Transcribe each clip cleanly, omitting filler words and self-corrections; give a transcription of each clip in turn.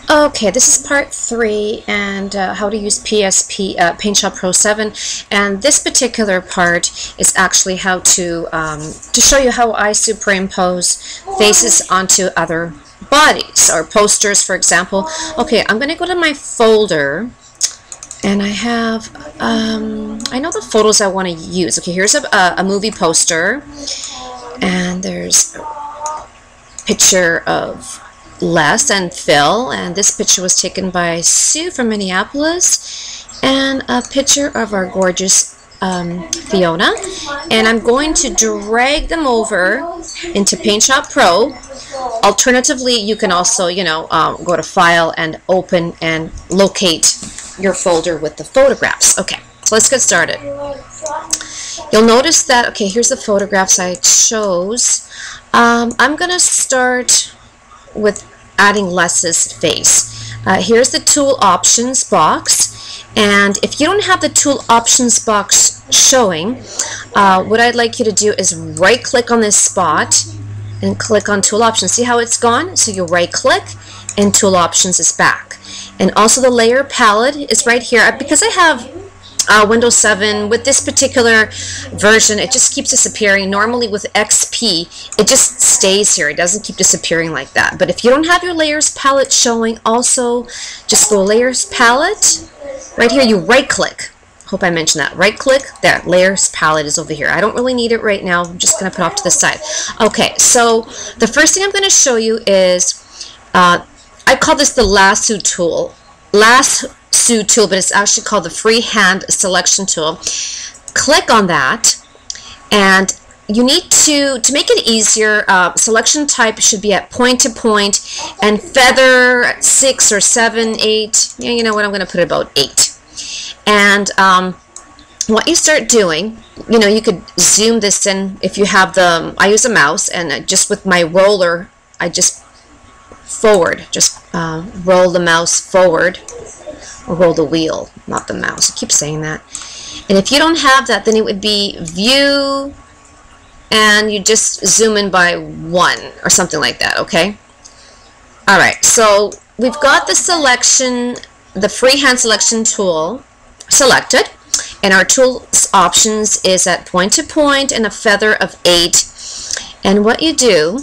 Okay, this is part 3 and how to use Paint Pro 7, and this particular part is actually how to show you how I superimpose faces onto other bodies or posters, for example. Okay, I'm going to go to my folder and I have I know the photos I want to use. Okay, here's a movie poster and there's a picture of Les and Phil, and this picture was taken by Sue from Minneapolis, and a picture of our gorgeous Fiona. And I'm going to drag them over into Paint Pro. Alternatively, you can also, go to File and Open and locate your folder with the photographs. Okay, so let's get started. You'll notice that, okay, here's the photographs I chose. I'm going to start with adding Les's face. Here's the tool options box, and if you don't have the tool options box showing, what I'd like you to do is right click on this spot and click on tool options. See how it's gone? So you right click and tool options is back. And also the layer palette is right here. Because I have Windows 7, with this particular version, it just keeps disappearing. Normally with XP, it just stays here. It doesn't keep disappearing like that. But if you don't have your layers palette showing, also just go layers palette. Right here, you right click. Hope I mentioned that. Right click, there, layers palette is over here. I don't really need it right now. I'm just going to put it off to the side. Okay, so the first thing I'm going to show you is, I call this the lasso tool. Lasso tool, but it's actually called the freehand selection tool. Click on that, and you need to make it easier, selection type should be at point to point, and feather at 6 or 7, 8. Yeah, you know what, I'm going to put it about 8. And what you start doing, you could zoom this in if you have the, I use a mouse, and just with my roller, I just forward, just roll the mouse forward, or roll the wheel, not the mouse. I keep saying that. And if you don't have that, then it would be view, and you just zoom in by 1 or something like that, okay? Alright, so we've got the selection, the freehand selection tool selected, and our tool options is at point to point and a feather of 8. And what you do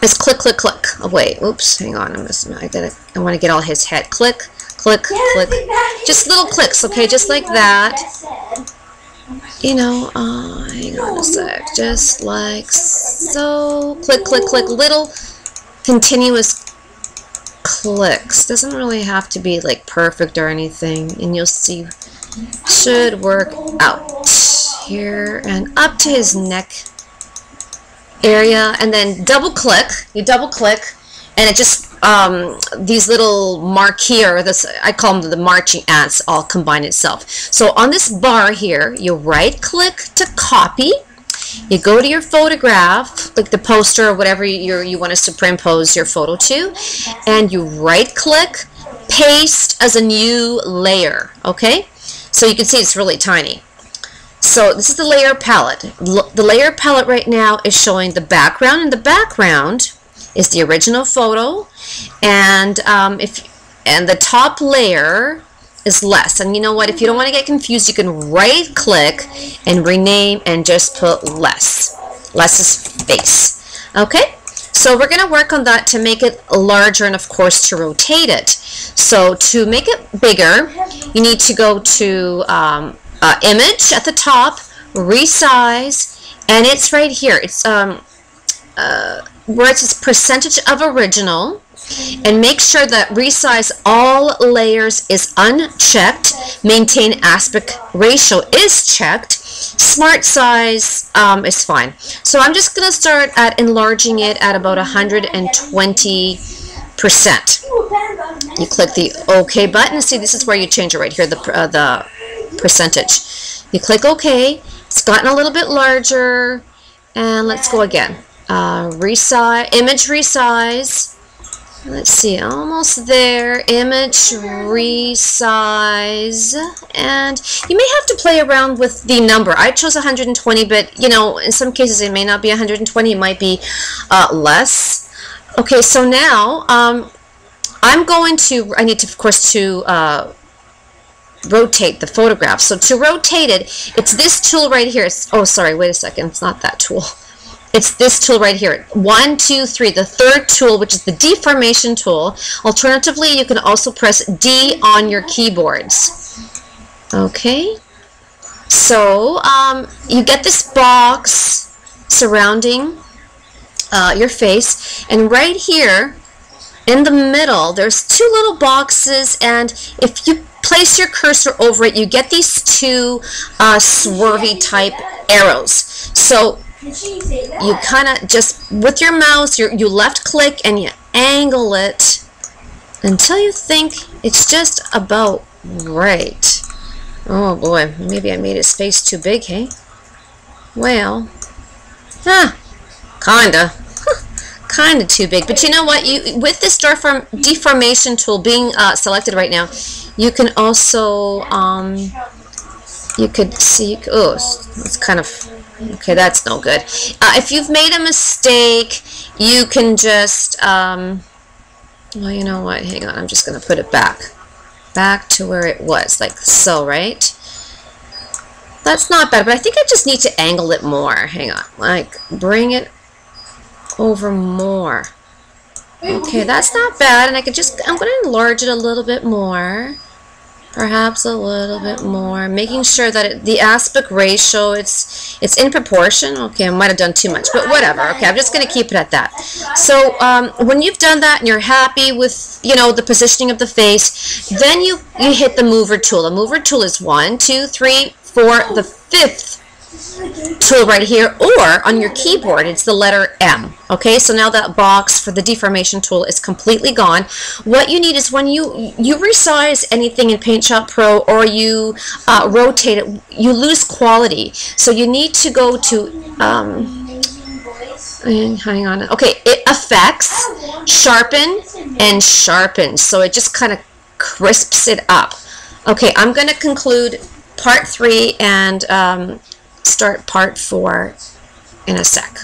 is click, click, click. Oh wait, oops, hang on, I want to get all his head. Click, click, click. Just little clicks, okay, just like that. Hang on a sec. Just like so. Click, click, click. Little continuous clicks. Doesn't really have to be like perfect or anything, and you'll see should work out here and up to his neck area, and then double click. You double click, and it just these little marquee, or this, I call them the marching ants, all combine itself. So on this bar here, you right click to copy. You go to your photograph, like the poster or whatever you want to superimpose your photo to, and you right click, paste as a new layer. Okay, so you can see it's really tiny. So this is the layer palette. The layer palette right now is showing the background, and the background is the original photo, and the top layer is Les. And you know what? If you don't want to get confused, you can right click and rename and just put Les's face. Okay. So we're going to work on that to make it larger and of course to rotate it. So to make it bigger, you need to go to image at the top, resize, and it's right here. It's where it says percentage of original, and make sure that resize all layers is unchecked. Maintain aspect ratio is checked. Smart size is fine. So I'm just going to start at enlarging it at about 120%. You click the OK button. See, this is where you change it right here, the percentage. You click OK. It's gotten a little bit larger, and let's go again. Resize, image resize. Let's see, almost there. Image resize, and you may have to play around with the number. I chose 120, but in some cases it may not be 120. It might be less. Okay, so now I need to, of course, to rotate the photograph. So to rotate it, it's this tool right here. Oh, sorry, wait a second. It's not that tool. It's this tool right here. 1, 2, 3. The third tool, which is the deformation tool. Alternatively, you can also press D on your keyboards. Okay. So you get this box surrounding your face, and right here in the middle, there's 2 little boxes, and if you place your cursor over it, you get these 2 swervy type arrows. So you kind of just, with your mouse, you left click and you angle it until you think it's just about right. Oh boy, maybe I made his face too big, hey? Well, kinda too big. But you know what? With this deformation tool being selected right now, you can also you could see. Oh, it's kind of okay. That's no good. If you've made a mistake, you can just well, you know what? Hang on. I'm just gonna put it back to where it was, like so, right? That's not bad, but I think I just need to angle it more. Hang on, like bring it over more. Okay, that's not bad, and I'm going to enlarge it a little bit more, perhaps a little bit more, making sure that the aspect ratio, it's in proportion. Okay, I might have done too much, but whatever. Okay, I'm just going to keep it at that. So when you've done that and you're happy with, you know, the positioning of the face, then you hit the mover tool. The mover tool is 1, 2, 3, 4, the 5th tool right here, or on your keyboard it's the letter M. Okay, so now that box for the deformation tool is completely gone. What you need is, when you resize anything in Paint Shop Pro, or you rotate it, you lose quality. So you need to go to hang on. Okay, it affects, sharpen, and sharpen. So it just kind of crisps it up. Okay, I'm going to conclude part 3 and start part 4 in a sec.